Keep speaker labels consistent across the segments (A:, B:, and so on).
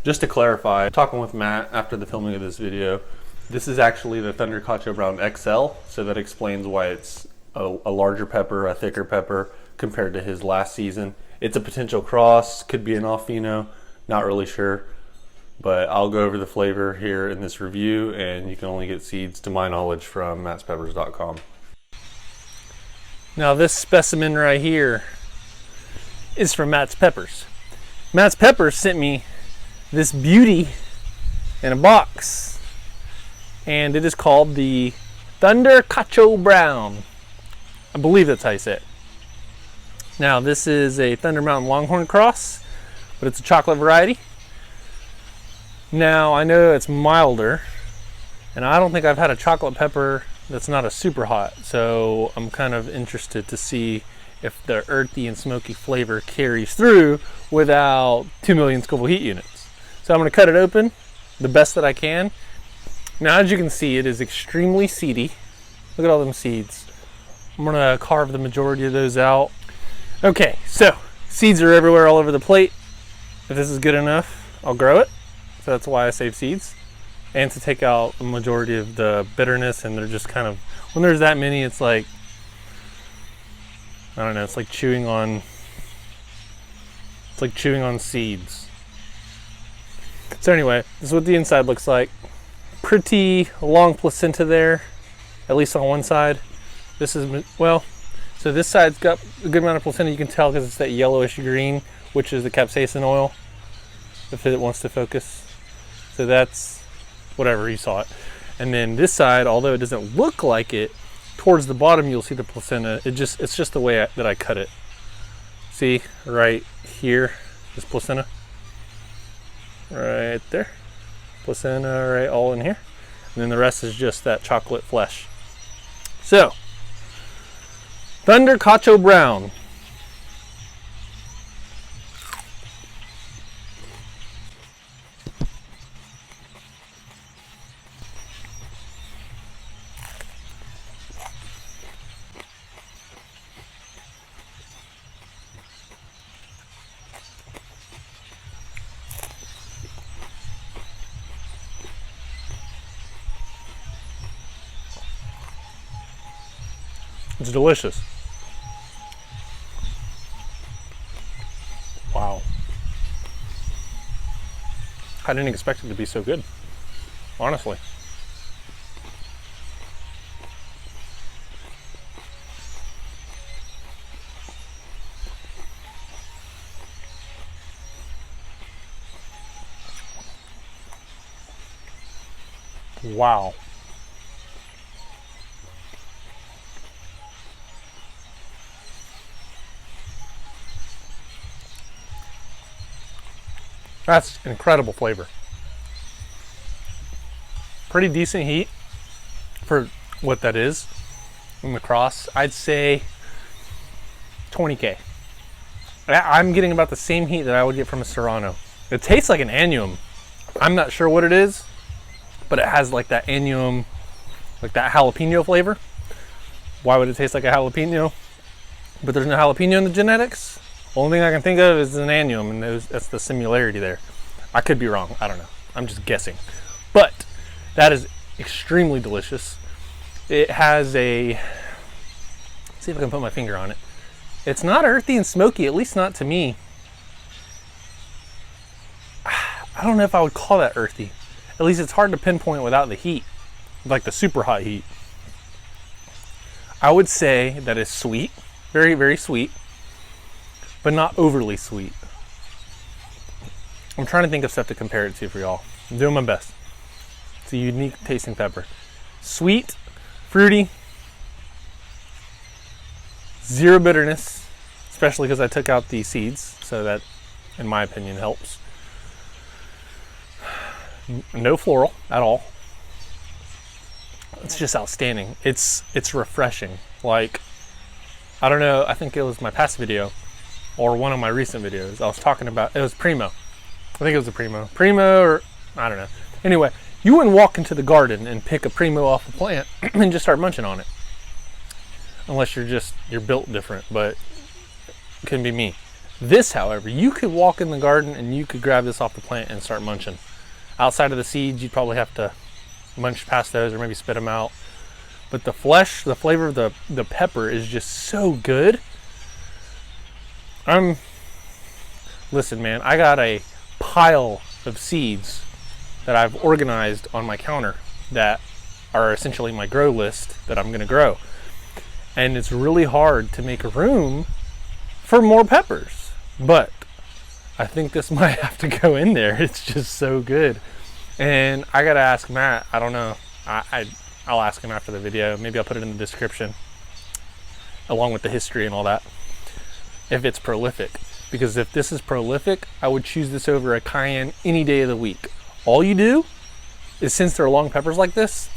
A: Just to clarify, talking with Matt after the filming of this video, this is actually the Thunder Cacho Brown XL, so that explains why it's a larger pepper, a thicker pepper compared to his last season. It's a potential cross, could be an Alfino, not really sure, but I'll go over the flavor here in this review, and you can only get seeds, to my knowledge, from mattspeppers.com.
B: Now this specimen right here is from Matt's Peppers. Matt's Peppers sent me this beauty in a box, and it is called the Thunder Cacho Brown. I believe that's how you say it. Now this is a Thunder Mountain Longhorn cross, but it's a chocolate variety. Now I know it's milder, and I don't think I've had a chocolate pepper that's not a super hot, so I'm kind of interested to see if the earthy and smoky flavor carries through without 2 million Scoville heat units. So I'm going to cut it open the best that I can. Now as you can see, it is extremely seedy. Look at all them seeds. I'm going to carve the majority of those out. Okay, so seeds are everywhere all over the plate. If this is good enough, I'll grow it. So that's why I save seeds. And to take out the majority of the bitterness, and they're just kind of, when there's that many, it's like, I don't know, it's like chewing on seeds. So anyway, this is what the inside looks like. Pretty long placenta there, at least on one side. This is, well, so this side's got a good amount of placenta. You can tell because it's that yellowish green, which is the capsaicin oil, if it wants to focus. So that's whatever, you saw it. And then this side, although it doesn't look like it, towards the bottom you'll see the placenta. It's just the way that I cut it. See, right here, this placenta. Right there. Placenta right all in here. And then the rest is just that chocolate flesh. So, Thunder Cacho Brown. It's delicious. Wow. I didn't expect it to be so good, honestly. Wow. That's incredible flavor. Pretty decent heat for what that is in the cross. I'd say 20K. I'm getting about the same heat that I would get from a Serrano. It tastes like an annuum. I'm not sure what it is, but it has like that annuum, like that jalapeno flavor. Why would it taste like a jalapeno? But there's no jalapeno in the genetics. Only thing I can think of is an annuum, and that's the similarity there. I could be wrong. I don't know. I'm just guessing. But that is extremely delicious. It has a, let's see if I can put my finger on it. It's not earthy and smoky, at least not to me. I don't know if I would call that earthy. At least it's hard to pinpoint without the heat, like the super hot heat. I would say that it's sweet, very, very sweet, but not overly sweet. I'm trying to think of stuff to compare it to for y'all. I'm doing my best. It's a unique tasting pepper. Sweet, fruity, zero bitterness, especially because I took out the seeds, so that, in my opinion, helps. No floral at all. It's just outstanding. It's refreshing. Like, I don't know, I think it was my past video or one of my recent videos. I was talking about, it was Primo. I think it was a Primo. Primo, or I don't know. Anyway, you wouldn't walk into the garden and pick a Primo off a plant and just start munching on it. Unless you're built different, but it couldn't be me. This, however, you could walk in the garden and you could grab this off the plant and start munching. Outside of the seeds, you'd probably have to munch past those or maybe spit them out. But the flesh, the flavor of the pepper is just so good. Listen, man, I got a pile of seeds that I've organized on my counter that are essentially my grow list that I'm gonna grow. And it's really hard to make room for more peppers. But I think this might have to go in there. It's just so good. And I gotta ask Matt, I don't know, I'll ask him after the video. Maybe I'll put it in the description along with the history and all that, if it's prolific. Because if this is prolific, I would choose this over a cayenne any day of the week. All you do is, since they're long peppers like this,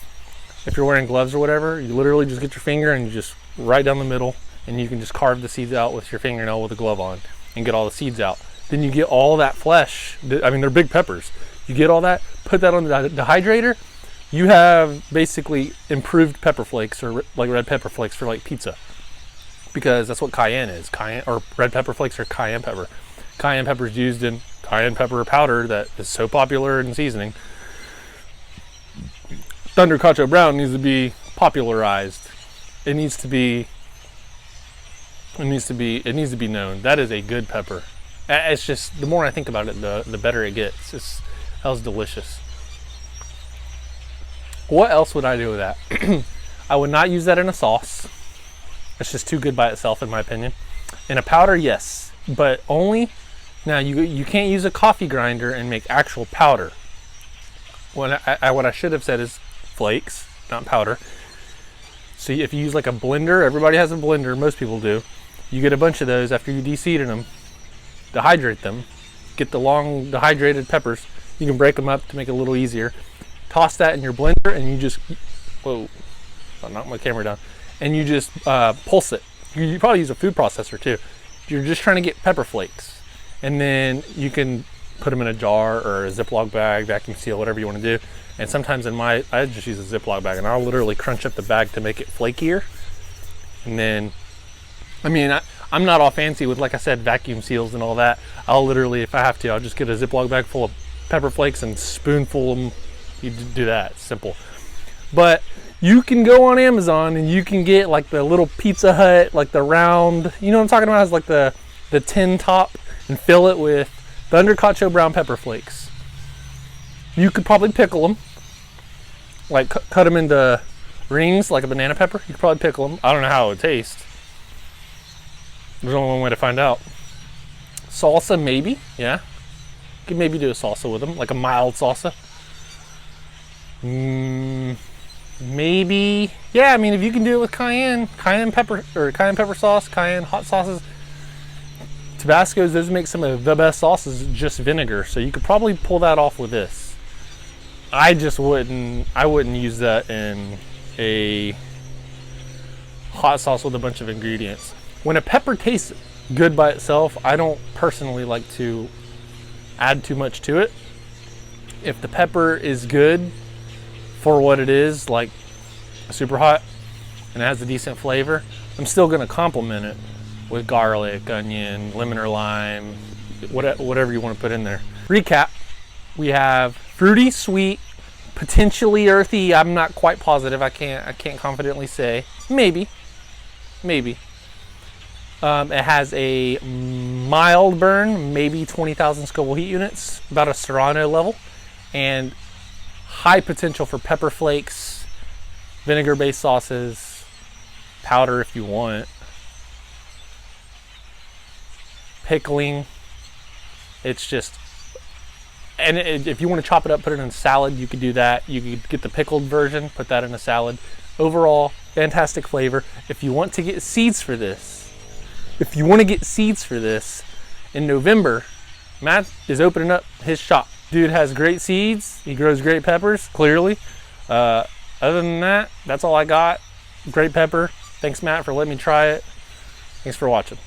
B: if you're wearing gloves or whatever, you literally just get your finger and you just right down the middle, and you can just carve the seeds out with your fingernail with a glove on and get all the seeds out. Then you get all that flesh. I mean, they're big peppers. You get all that, put that on the dehydrator, you have basically improved pepper flakes, or like red pepper flakes for like pizza. Because that's what cayenne is. Cayenne, or red pepper flakes, are cayenne pepper. Cayenne pepper is used in cayenne pepper powder that is so popular in seasoning. Thunder Cacho Brown needs to be popularized. It needs to be known. That is a good pepper. It's just, the more I think about it, the better it gets. That was delicious. What else would I do with that? I would not use that in a sauce. It's just too good by itself, in my opinion. In a powder, yes, but only. Now you can't use a coffee grinder and make actual powder. What I should have said is flakes, not powder. See, if you use like a blender, everybody has a blender, most people do. You get a bunch of those after you de-seeded them, dehydrate them, get the long dehydrated peppers. You can break them up to make it a little easier. Toss that in your blender and you just, whoa, I knocked my camera down. And you just pulse it. You probably use a food processor too. You're just trying to get pepper flakes. And then you can put them in a jar or a Ziploc bag, vacuum seal, whatever you want to do. And sometimes I just use a Ziploc bag and I'll literally crunch up the bag to make it flakier. And then, I mean, I'm not all fancy with, like I said, vacuum seals and all that. I'll literally, if I have to, I'll just get a Ziploc bag full of pepper flakes and spoonful them. You do that, it's simple. But you can go on Amazon and you can get like the little Pizza Hut, like the round, you know what I'm talking about? It's like the tin top, and fill it with Thunder Cacho Brown pepper flakes. You could probably pickle them, like cut them into rings like a banana pepper. You could probably pickle them. I don't know how it would taste. There's only one way to find out. Salsa, maybe, yeah. You could maybe do a salsa with them, like a mild salsa. Maybe, yeah. I mean, if you can do it with cayenne pepper, or cayenne pepper sauce, cayenne hot sauces, Tabascos, those make some of the best sauces, just vinegar. So you could probably pull that off with this. I wouldn't use that in a hot sauce with a bunch of ingredients. When a pepper tastes good by itself, I don't personally like to add too much to it. If the pepper is good for what it is, like super hot, and it has a decent flavor, I'm still gonna complement it with garlic, onion, lemon or lime, whatever you want to put in there. Recap, we have fruity, sweet, potentially earthy. I'm not quite positive. I can't confidently say. Maybe. It has a mild burn, maybe 20,000 Scoville heat units, about a Serrano level, and high potential for pepper flakes, vinegar-based sauces, powder if you want, pickling. It's just, and if you want to chop it up, put it in a salad, you could do that. You could get the pickled version, put that in a salad. Overall, fantastic flavor. If you want to get seeds for this, in November, Matt is opening up his shop. Dude has great seeds. He grows great peppers, clearly. Other than that, that's all I got. Great pepper. Thanks, Matt, for letting me try it. Thanks for watching.